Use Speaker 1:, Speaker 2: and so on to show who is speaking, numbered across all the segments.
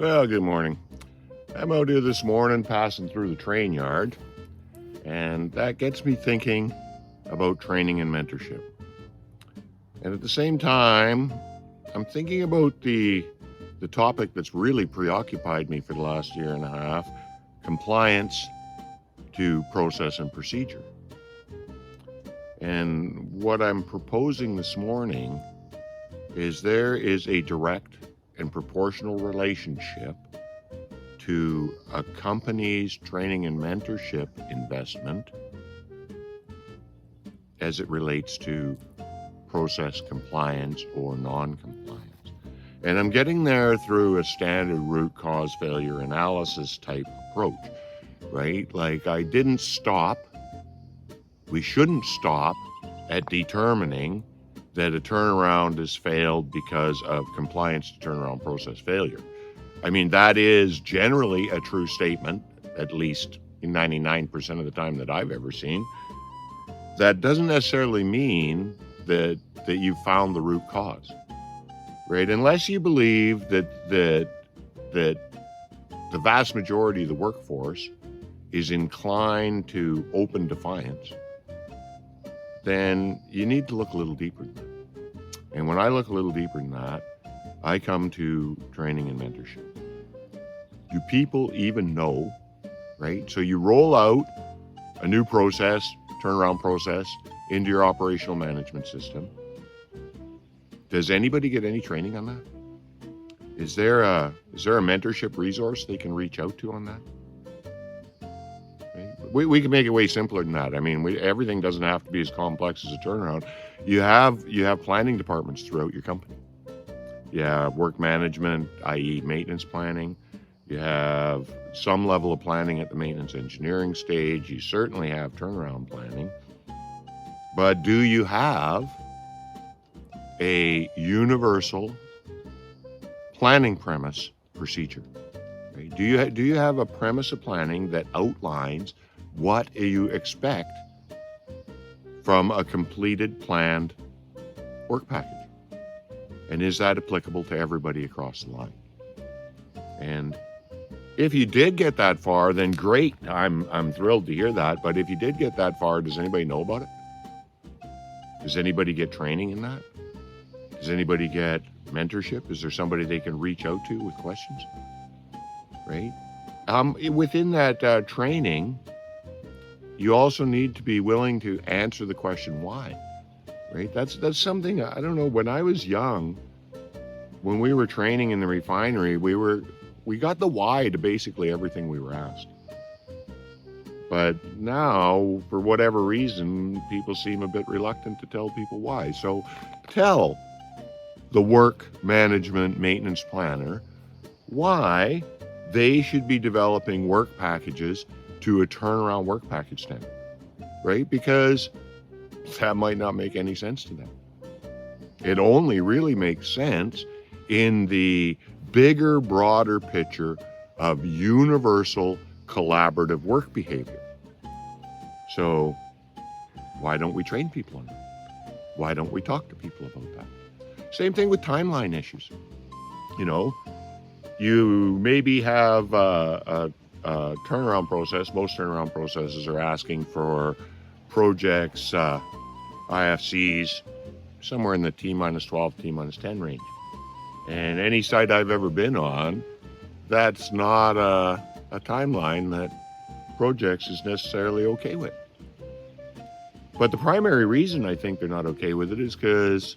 Speaker 1: Well, good morning. I'm out here this morning passing through the train yard, and that gets me thinking about training and mentorship. And at the same time, I'm thinking about the topic that's really preoccupied me for the last year and a half, compliance to process and procedure. And what I'm proposing this morning is there is a direct and proportional relationship to a company's training and mentorship investment as it relates to process compliance or non-compliance. And I'm getting there through a standard root cause failure analysis type approach, right? Like we shouldn't stop at determining that a turnaround has failed because of compliance to turnaround process failure. I mean, that is generally a true statement, at least in 99% of the time that I've ever seen. That doesn't necessarily mean that you found the root cause, right? Unless you believe that the vast majority of the workforce is inclined to open defiance, then you need to look a little deeper than that. And when I look a little deeper than that, I come to training and mentorship. Do people even know, right? So you roll out a new process, turnaround process, into your operational management system. Does anybody get any training on that? Is there a mentorship resource they can reach out to on that? Right? We can make it way simpler than that. I mean, everything doesn't have to be as complex as a turnaround. You have planning departments throughout your company. You have work management, i.e. maintenance planning. You have some level of planning at the maintenance engineering stage. You certainly have turnaround planning. But do you have a universal planning premise procedure? Right? Do you have a premise of planning that outlines what you expect from a completed planned work package? And is that applicable to everybody across the line? And if you did get that far, then great. I'm thrilled to hear that. But if you did get that far, does anybody know about it? Does anybody get training in that? Does anybody get mentorship? Is there somebody they can reach out to with questions? Right? Within that training, you also need to be willing to answer the question why. Right? That's something, I don't know, when I was young, when we were training in the refinery, we got the why to basically everything we were asked. But now, for whatever reason, people seem a bit reluctant to tell people why. So tell the work management maintenance planner why they should be developing work packages to a turnaround work package standard, right? Because that might not make any sense to them. It only really makes sense in the bigger, broader picture of universal collaborative work behavior. So why don't we train people on that? Why don't we talk to people about that? Same thing with timeline issues. You know, you maybe have a turnaround process. Most turnaround processes are asking for projects, IFCs, somewhere in the T-12, T-10 range. And any site I've ever been on, that's not a timeline that projects is necessarily okay with. But the primary reason I think they're not okay with it is because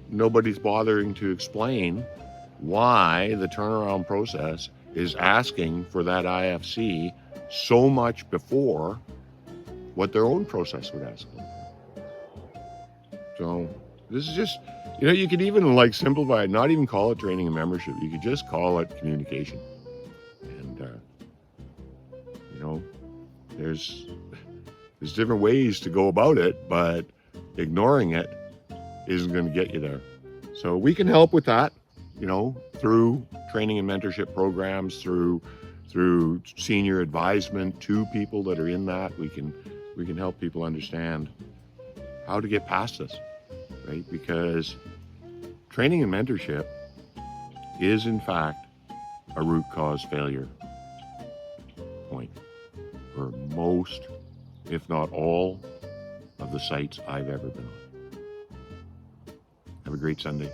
Speaker 1: nobody's bothering to explain why the turnaround process is asking for that IFC so much before what their own process would ask for. So this is just, you could even simplify it, not even call it training and membership. You could just call it communication. And, there's different ways to go about it, but ignoring it isn't going to get you there. So we can help with that, through training and mentorship programs, through senior advisement to people that are in that. We can help people understand how to get past this, right? Because training and mentorship is in fact a root cause failure point for most, if not all, of the sites I've ever been on. Have a great Sunday.